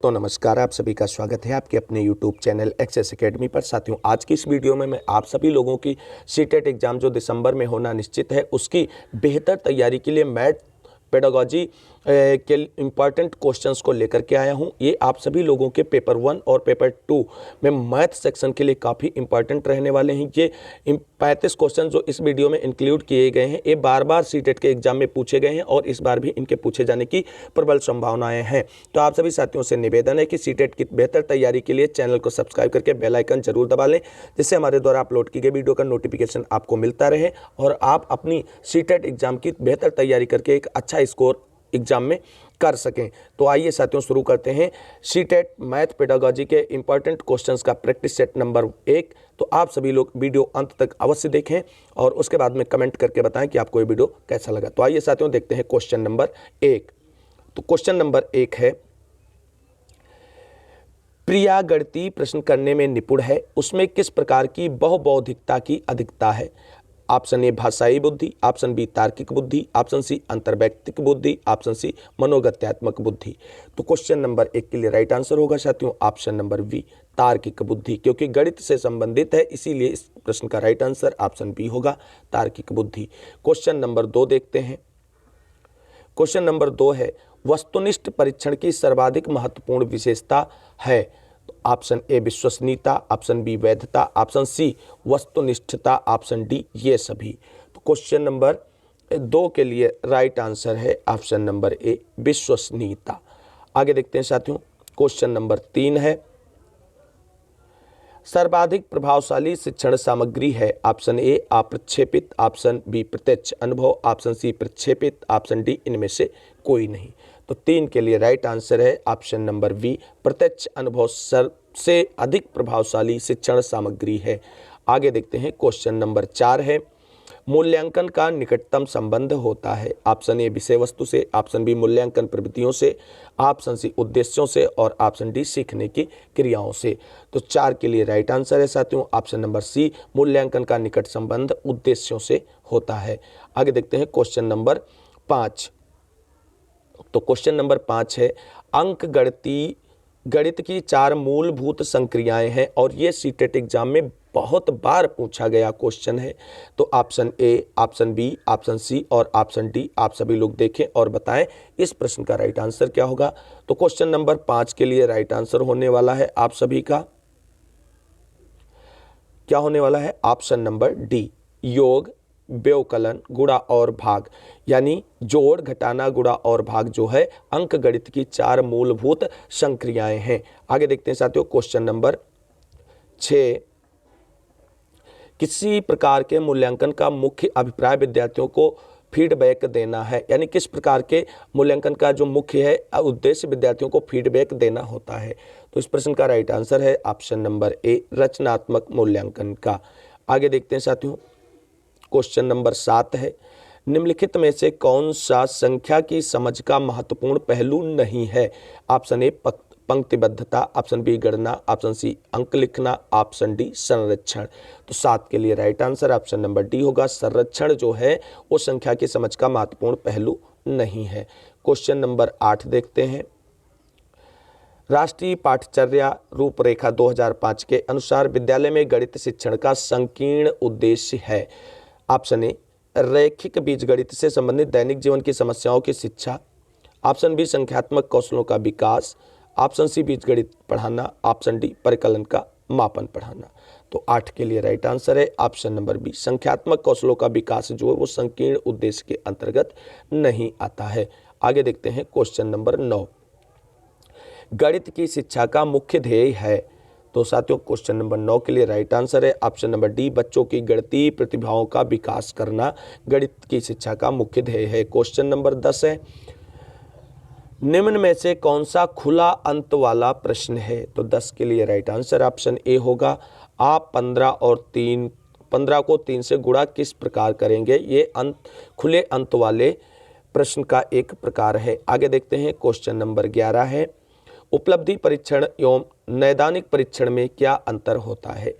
तो नमस्कार, आप सभी का स्वागत है आपके अपने YouTube चैनल एक्सेस एकेडमी पर। साथियों, आज की इस वीडियो में मैं आप सभी लोगों की सीटेट एग्ज़ाम जो दिसंबर में होना निश्चित है उसकी बेहतर तैयारी के लिए मैथ पेडागोजी के इम्पॉर्टेंट क्वेश्चंस को लेकर के आया हूं। ये आप सभी लोगों के पेपर 1 और पेपर 2 में मैथ सेक्शन के लिए काफ़ी इंपॉर्टेंट रहने वाले हैं। ये 35 क्वेश्चन जो इस वीडियो में इंक्लूड किए गए हैं, ये बार बार सीटेट के एग्जाम में पूछे गए हैं और इस बार भी इनके पूछे जाने की प्रबल संभावनाएं हैं। तो आप सभी साथियों से निवेदन है कि सीटेट की बेहतर तैयारी के लिए चैनल को सब्सक्राइब करके बेल आइकन जरूर दबा लें, जिससे हमारे द्वारा अपलोड की गई वीडियो का नोटिफिकेशन आपको मिलता रहे और आप अपनी सीटेट एग्जाम की बेहतर तैयारी करके एक अच्छा स्कोर एग्जाम में कर सकें। तो आइए साथियों, शुरू करते हैं सीटेट मैथ पेडागोजी के इंपॉर्टेंट क्वेश्चंस का प्रैक्टिस सेट नंबर 1। तो आप सभी लोग वीडियो अंत तक अवश्य देखें और उसके बाद में कमेंट करके बताएं कि आपको ये वीडियो कैसा लगा। तो आइए साथियों, देखते हैं क्वेश्चन नंबर 1। तो क्वेश्चन नंबर 1 है, प्रिया गणितीय प्रश्न करने में निपुण है, उसमें किस प्रकार की बहुबौद्धिकता की अधिकता है? ऑप्शन ए भाषाई बुद्धि, ऑप्शन बी तार्किक बुद्धि, ऑप्शन सी अंतर्वैयक्तिक बुद्धि, ऑप्शन सी मनोगत्यात्मक बुद्धि। तो क्वेश्चन नंबर 1 के लिए राइट आंसर होगा साथियों ऑप्शन नंबर बी तार्किक बुद्धि, क्योंकि गणित से संबंधित है, इसीलिए इस प्रश्न का राइट आंसर ऑप्शन बी होगा तार्किक बुद्धि। क्वेश्चन नंबर 2 देखते हैं। क्वेश्चन नंबर 2 है, वस्तुनिष्ठ परीक्षण की सर्वाधिक महत्वपूर्ण विशेषता है? ऑप्शन ए विश्वसनीयता, ऑप्शन बी वैधता, ऑप्शन सी वस्तुनिष्ठता, ऑप्शन डी ये सभी। तो क्वेश्चन नंबर 2 के लिए राइट आंसर है ऑप्शन नंबर ए विश्वसनीयता। आगे देखते हैं साथियों। क्वेश्चन नंबर 3 है, सर्वाधिक प्रभावशाली शिक्षण सामग्री है? ऑप्शन ए अप्रक्षेपित, ऑप्शन बी प्रत्यक्ष अनुभव, ऑप्शन सी प्रक्षेपित, ऑप्शन डी इनमें से कोई नहीं। तो 3 के लिए राइट आंसर है ऑप्शन नंबर बी प्रत्यक्ष अनुभव सबसे अधिक प्रभावशाली शिक्षण सामग्री है। आगे देखते हैं। क्वेश्चन नंबर 4 है, मूल्यांकन का निकटतम संबंध होता है? ऑप्शन ए विषय वस्तु से, ऑप्शन बी मूल्यांकन प्रवृत्तियों से, ऑप्शन सी उद्देश्यों से और ऑप्शन डी सीखने की क्रियाओं से। तो 4 के लिए राइट आंसर है साथियों ऑप्शन नंबर सी मूल्यांकन का निकट संबंध उद्देश्यों से होता है। आगे देखते हैं क्वेश्चन नंबर 5। तो क्वेश्चन नंबर 5 है, अंक गणित की 4 मूलभूत संक्रियाएं हैं और ये सीटेट एग्जाम में बहुत बार पूछा गया क्वेश्चन है। तो option A, option B, option C और ऑप्शन डी आप सभी लोग देखें और बताएं इस प्रश्न का राइट आंसर क्या होगा। तो क्वेश्चन नंबर 5 के लिए राइट आंसर होने वाला है आप सभी का क्या होने वाला है? ऑप्शन नंबर डी योग, व्यवकलन, गुणा और भाग, यानी जोड़, घटाना, गुणा और भाग जो है अंक गणित की 4 मूलभूत संक्रियाएं हैं। आगे देखते हैं साथियों। क्वेश्चन नंबर 6, किसी प्रकार के मूल्यांकन का मुख्य अभिप्राय विद्यार्थियों को फीडबैक देना है, यानी किस प्रकार के मूल्यांकन का जो मुख्य है उद्देश्य विद्यार्थियों को फीडबैक देना होता है? तो इस प्रश्न का राइट आंसर है ऑप्शन नंबर ए रचनात्मक मूल्यांकन का। आगे देखते हैं साथियों। क्वेश्चन नंबर 7 है, निम्नलिखित में से कौन सा संख्या की समझ का महत्वपूर्ण पहलू नहीं है? ऑप्शन ए पंक्तिबद्धता, ऑप्शन बी गणना, ऑप्शन सी अंक लिखना, ऑप्शन डी संरक्षण। तो 7 के लिए right answer option number D होगा। संरक्षण जो है वो संख्या की समझ का महत्वपूर्ण पहलू नहीं है। क्वेश्चन नंबर 8 देखते हैं। राष्ट्रीय पाठ्यचर्या रूपरेखा 2005 के अनुसार विद्यालय में गणित शिक्षण का संकीर्ण उद्देश्य है? ऑप्शन ए रैखिक बीजगणित से संबंधित दैनिक जीवन की समस्याओं की शिक्षा, ऑप्शन बी संख्यात्मक कौशलों का विकास, ऑप्शन सी बीजगणित पढ़ाना, ऑप्शन डी परिकलन का मापन पढ़ाना। तो 8 के लिए राइट आंसर है ऑप्शन नंबर बी संख्यात्मक कौशलों का विकास जो है वो संकीर्ण उद्देश्य के अंतर्गत नहीं आता है। आगे देखते हैं। क्वेश्चन नंबर 9, गणित की शिक्षा का मुख्य ध्येय है? तो साथियों क्वेश्चन नंबर 9 के लिए राइट आंसर है ऑप्शन नंबर डी बच्चों की गणितीय प्रतिभाओं का विकास करना गणित की शिक्षा का मुख्य ध्येय है। क्वेश्चन नंबर 10 है, निम्न में से कौन सा खुला अंत वाला प्रश्न है? तो 10 के लिए राइट आंसर ऑप्शन ए होगा। आप 15 को 3 से गुणा किस प्रकार करेंगे? ये खुले अंत वाले प्रश्न का एक प्रकार है। आगे देखते हैं। क्वेश्चन नंबर 11 है, उपलब्धि परीक्षण एवं नैदानिक परीक्षण में क्या अंतर होता है?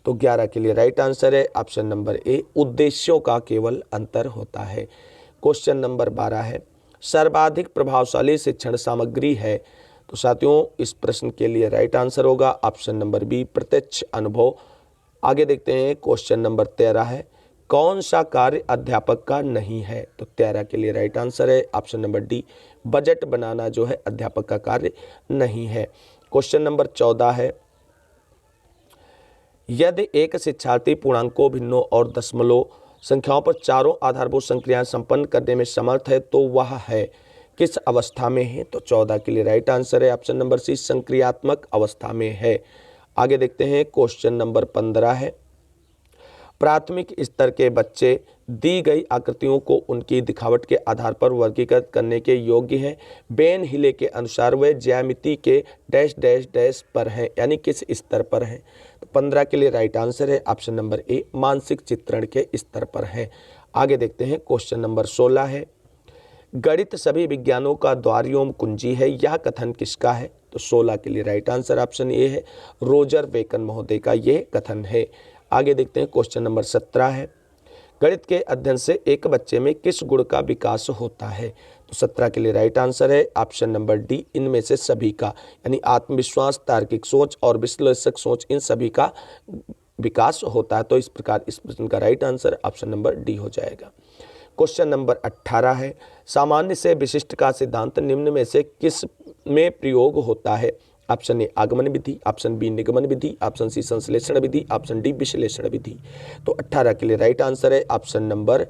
तो 11 के लिए राइट आंसर है ऑप्शन नंबर ए उद्देश्यों का केवल अंतर होता है। क्वेश्चन नंबर 12 है, सर्वाधिक प्रभावशाली शिक्षण सामग्री है? तो साथियों इस प्रश्न के लिए राइट आंसर होगा ऑप्शन नंबर बी, प्रत्यक्ष अनुभव। आगे देखते हैं क्वेश्चन नंबर 13 है, कौन सा कार्य अध्यापक का नहीं है? तो 13 के लिए राइट आंसर है ऑप्शन नंबर डी, बजट बनाना जो है अध्यापक का कार्य नहीं है। क्वेश्चन नंबर 14 है, यदि एक शिक्षार्थी पूर्णांकों, भिन्नों और दशमलव संख्याओं पर चारों आधारभूत संक्रियाएं संपन्न करने में समर्थ है तो वह है किस अवस्था में है? तो 14 के लिए राइट आंसर है ऑप्शन नंबर सी, संक्रियात्मक अवस्था में है। आगे देखते हैं क्वेश्चन नंबर 15 है, प्राथमिक स्तर के बच्चे दी गई आकृतियों को उनकी दिखावट के आधार पर वर्गीकृत करने के योग्य हैं। बेन हिले के अनुसार वे ज्यामिति के डैश डैश डैश पर हैं, यानी किस स्तर पर हैं? तो 15 के लिए राइट आंसर है ऑप्शन नंबर ए, मानसिक चित्रण के स्तर पर है। आगे देखते हैं क्वेश्चन नंबर 16 है, गणित सभी विज्ञानों का द्वारयोम कुंजी है, यह कथन किसका है? तो 16 के लिए राइट आंसर ऑप्शन ए है, रोजर बेकन महोदय का यह कथन है। आगे देखते हैं क्वेश्चन नंबर 17 है, गणित के अध्ययन से एक बच्चे में किस गुण का विकास होता है? तो 17 के लिए राइट आंसर है ऑप्शन नंबर डी, इनमें से सभी का, यानी आत्मविश्वास, तार्किक सोच और विश्लेषक सोच, इन सभी का विकास होता है। तो इस प्रकार इस प्रश्न का right answer option number D हो जाएगा। क्वेश्चन नंबर 18 है, सामान्य से विशिष्ट का सिद्धांत निम्न में से किस में प्रयोग होता है? ऑप्शन ए आगमन विधि, ऑप्शन बी निगमन विधि, ऑप्शन सी संश्लेषण विधि, ऑप्शन डी विश्लेषण विधि। तो 18 के लिए राइट आंसर है ऑप्शन नंबर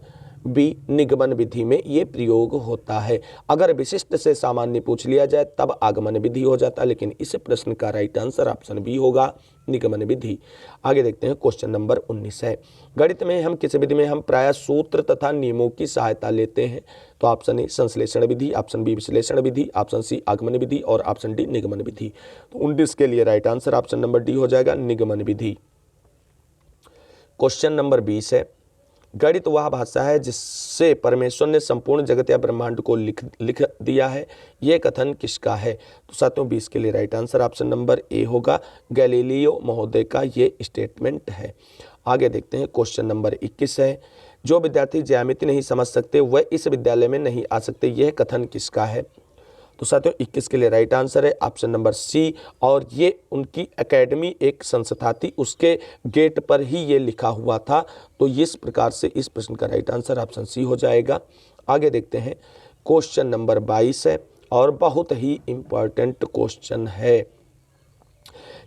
बी, निगमन विधि में ये प्रयोग होता है। अगर विशिष्ट से सामान्य पूछ लिया जाए तब आगमन विधि हो जाता है, लेकिन इस प्रश्न का राइट आंसर ऑप्शन बी होगा, निगमन विधि। आगे देखते हैं क्वेश्चन नंबर 19 है, गणित में हम किस विधि में हम प्रायः सूत्र तथा नियमों की सहायता लेते हैं? तो ऑप्शन ए संश्लेषण विधि, ऑप्शन बी विश्लेषण विधि, ऑप्शन सी आगमन विधि और ऑप्शन डी निगमन विधि। तो 19 के लिए right answer option number D हो जाएगा, निगमन विधि। क्वेश्चन नंबर 20 है, गणित वह भाषा है जिससे परमेश्वर ने संपूर्ण जगत या ब्रह्मांड को लिख दिया है, ये कथन किसका है? तो साथियों 20 के लिए राइट आंसर ऑप्शन नंबर ए होगा, गैलीलियो महोदय का ये स्टेटमेंट है। आगे देखते हैं क्वेश्चन नंबर 21 है, जो विद्यार्थी ज्यामिति नहीं समझ सकते वह इस विद्यालय में नहीं आ सकते, यह कथन किसका है? तो साथियों 21 के लिए राइट आंसर है ऑप्शन नंबर सी, और ये उनकी एकेडमी एक संस्था थी, उसके गेट पर ही ये लिखा हुआ था। तो इस प्रकार से इस प्रश्न का राइट आंसर ऑप्शन सी हो जाएगा। आगे देखते हैं क्वेश्चन नंबर 22 है, और बहुत ही इंपॉर्टेंट क्वेश्चन है,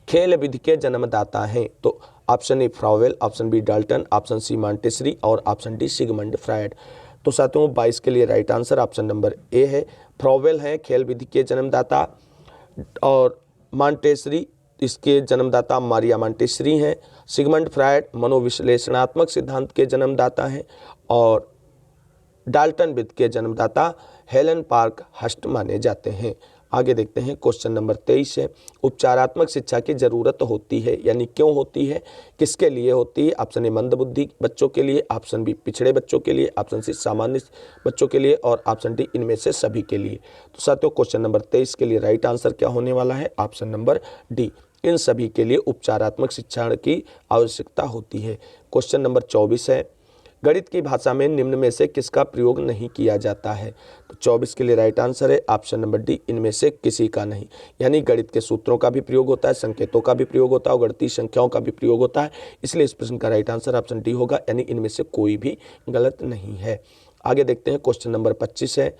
खेल विधि के जन्मदाता हैं? तो option A Froebel, option B Dalton, option C Montessori और ऑप्शन डी सिगमंड फ्रायड। तो साथियों 22 के लिए right answer option number A है, फ्रावेल है खेल विधि के जन्मदाता, और मॉन्टेसरी इसके जन्मदाता मारिया मॉन्टेसरी हैं, सिगमंड फ्रायड मनोविश्लेषणात्मक सिद्धांत के जन्मदाता हैं, और डाल्टन विधि के जन्मदाता हेलन पार्क हस्ट माने जाते हैं। आगे देखते हैं क्वेश्चन नंबर 23 है, उपचारात्मक शिक्षा की जरूरत होती है, यानी क्यों होती है, किसके लिए होती है? ऑप्शन ए मंदबुद्धि बच्चों के लिए, ऑप्शन बी पिछड़े बच्चों के लिए, ऑप्शन सी सामान्य बच्चों के लिए और ऑप्शन डी इनमें से सभी के लिए। तो साथियों क्वेश्चन नंबर 23 के लिए राइट आंसर क्या होने वाला है? ऑप्शन नंबर डी, इन सभी के लिए उपचारात्मक शिक्षा की आवश्यकता होती है। क्वेश्चन नंबर 24 है, गणित की भाषा में निम्न में से किसका प्रयोग नहीं किया जाता है? तो 24 के लिए राइट आंसर है ऑप्शन नंबर डी, इनमें से किसी का नहीं, यानी गणित के सूत्रों का भी प्रयोग होता है, संकेतों का भी प्रयोग होता है और गणितीय संख्याओं का भी प्रयोग होता है, इसलिए इस प्रश्न का राइट आंसर ऑप्शन डी होगा, यानी इनमें से कोई भी गलत नहीं है। आगे देखते हैं क्वेश्चन नंबर 25 है,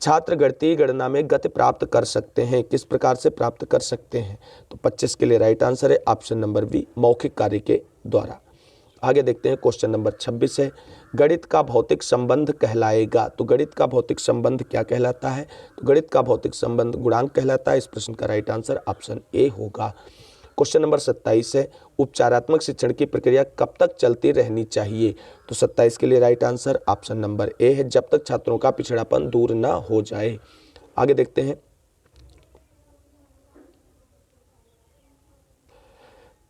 छात्र गणितीय गणना में गति प्राप्त कर सकते हैं, किस प्रकार से प्राप्त कर सकते हैं? तो 25 के लिए राइट आंसर है ऑप्शन नंबर बी, मौखिक कार्य के द्वारा। आगे देखते हैं क्वेश्चन नंबर 26 है, गणित का भौतिक संबंध कहलाएगा? तो गणित का भौतिक संबंध क्या कहलाता है? तो गणित का भौतिक संबंध गुणांक कहलाता है, इस प्रश्न का राइट आंसर ऑप्शन ए होगा। क्वेश्चन नंबर 27 है, उपचारात्मक शिक्षण की प्रक्रिया कब तक चलती रहनी चाहिए? तो 27 के लिए right answer option number A है, जब तक छात्रों का पिछड़ापन दूर न हो जाए। आगे देखते हैं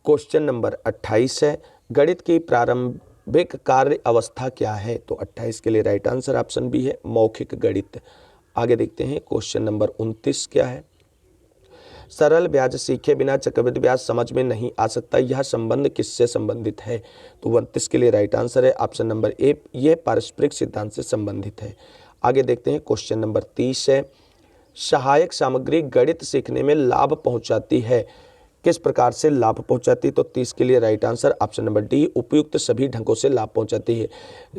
क्वेश्चन नंबर 28 है, गणित की प्रारंभिक कार्य अवस्था क्या है? तो 28 के लिए राइट आंसर ऑप्शन बी है, मौखिक गणित। आगे देखते हैं क्वेश्चन नंबर 29 क्या है, सरल ब्याज सीखे बिना चक्रवृद्धि ब्याज समझ में नहीं आ सकता, यह संबंध किससे संबंधित है? तो 29 के लिए राइट आंसर है ऑप्शन नंबर ए, यह पारस्परिक सिद्धांत से संबंधित है। आगे देखते हैं क्वेश्चन नंबर 30 है, सहायक सामग्री गणित सीखने में लाभ पहुंचाती है? किस प्रकार से लाभ पहुंचाती है? तो 30 के लिए right answer option number D, उपयुक्त सभी ढंगों से लाभ पहुंचाती है।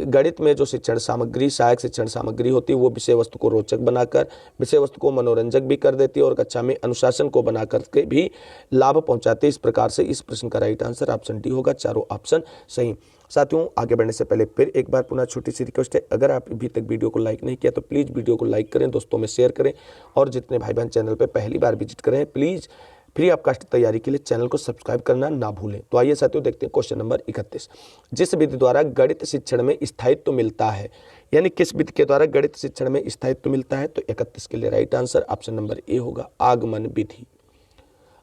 गणित में जो शिक्षण सामग्री, सहायक शिक्षण सामग्री होती है, वो विषय वस्तु को रोचक बनाकर, विषय वस्तु को मनोरंजक भी कर देती है और कक्षा में अनुशासन को बना करके भी लाभ पहुंचाती है। इस प्रकार से इस प्रश्न का राइट आंसर ऑप्शन डी होगा। चारों ऑप्शन सही। साथियों, आगे बढ़ने से पहले फिर एक बार पुनः छोटी सी रिक्वेस्ट है, अगर आप अभी तक वीडियो को लाइक नहीं किया तो प्लीज़ वीडियो को लाइक करें, दोस्तों में शेयर करें, और जितने भाई बहन चैनल पर पहली बार विजिट करें प्लीज़ फ्री ऑफ कास्ट तैयारी के लिए चैनल को सब्सक्राइब करना ना भूलें। तो आइए साथियों देखते हैं क्वेश्चन नंबर 31। जिस विधि द्वारा गणित शिक्षण में स्थायित्व मिलता है, यानी किस विधि के द्वारा गणित शिक्षण में स्थायित्व मिलता है? तो 31 के लिए राइट आंसर ऑप्शन नंबर ए होगा, आगमन विधि।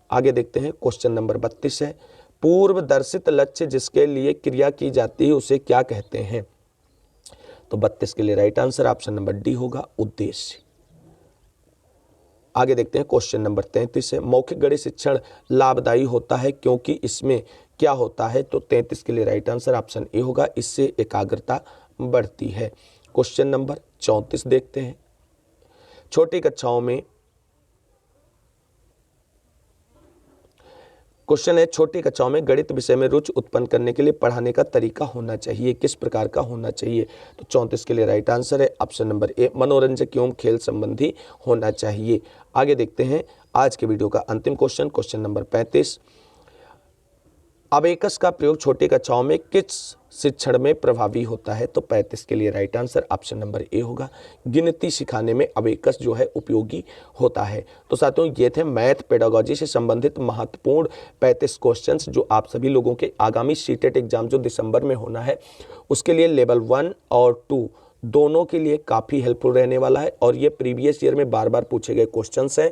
आगे देखते हैं क्वेश्चन नंबर 32 है, पूर्व दर्शित लक्ष्य जिसके लिए क्रिया की जाती है उसे क्या कहते हैं? तो 32 के लिए right answer option number D होगा, उद्देश्य। आगे देखते हैं क्वेश्चन नंबर 33 है, मौखिक गणित शिक्षण लाभदायी होता है क्योंकि इसमें क्या होता है? तो 33 के लिए राइट आंसर ऑप्शन ए होगा, इससे एकाग्रता बढ़ती है। क्वेश्चन नंबर 34 देखते हैं, छोटी कक्षाओं में क्वेश्चन है, छोटी कक्षाओं में गणित विषय में रुचि उत्पन्न करने के लिए पढ़ाने का तरीका होना चाहिए, किस प्रकार का होना चाहिए? तो 34 के लिए राइट आंसर है ऑप्शन नंबर ए, मनोरंजक एवं खेल संबंधी होना चाहिए। आगे देखते हैं आज के वीडियो का अंतिम क्वेश्चन, क्वेश्चन नंबर 35, अबेकस का प्रयोग छोटी कक्षाओं में किस शिक्षण में प्रभावी होता है? तो 35 के लिए राइट आंसर ऑप्शन नंबर ए होगा, गिनती सिखाने में अबेकस जो है उपयोगी होता है। तो साथियों, ये थे मैथ पेडागोजी से संबंधित महत्वपूर्ण 35 क्वेश्चंस जो आप सभी लोगों के आगामी सीटेट एग्जाम जो दिसंबर में होना है उसके लिए लेवल 1 और 2 दोनों के लिए काफ़ी हेल्पफुल रहने वाला है, और ये प्रीवियस ईयर में बार बार पूछे गए क्वेश्चंस हैं,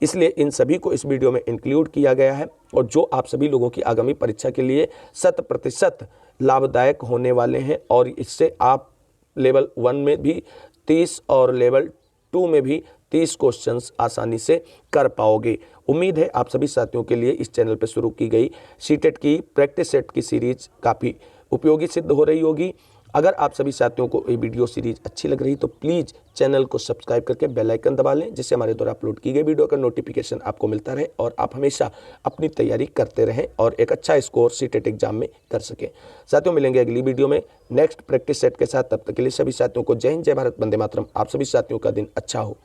इसलिए इन सभी को इस वीडियो में इंक्लूड किया गया है, और जो आप सभी लोगों की आगामी परीक्षा के लिए 100% लाभदायक होने वाले हैं। और इससे आप लेवल 1 में भी 30 और लेवल 2 में भी 30 क्वेश्चंस आसानी से कर पाओगे। उम्मीद है आप सभी साथियों के लिए इस चैनल पर शुरू की गई सीटेट की प्रैक्टिस सेट की सीरीज काफ़ी उपयोगी सिद्ध हो रही होगी। अगर आप सभी साथियों को ये वीडियो सीरीज अच्छी लग रही तो प्लीज़ चैनल को सब्सक्राइब करके बेल आइकन दबा लें, जिससे हमारे द्वारा अपलोड की गई वीडियो का नोटिफिकेशन आपको मिलता रहे और आप हमेशा अपनी तैयारी करते रहें और एक अच्छा स्कोर सीटेट एग्जाम में कर सकें। साथियों, मिलेंगे अगली वीडियो में नेक्स्ट प्रैक्टिस सेट के साथ। तब तक के लिए सभी साथियों को जय हिंद, जय भारत, वंदे मातरम। आप सभी साथियों का दिन अच्छा हो।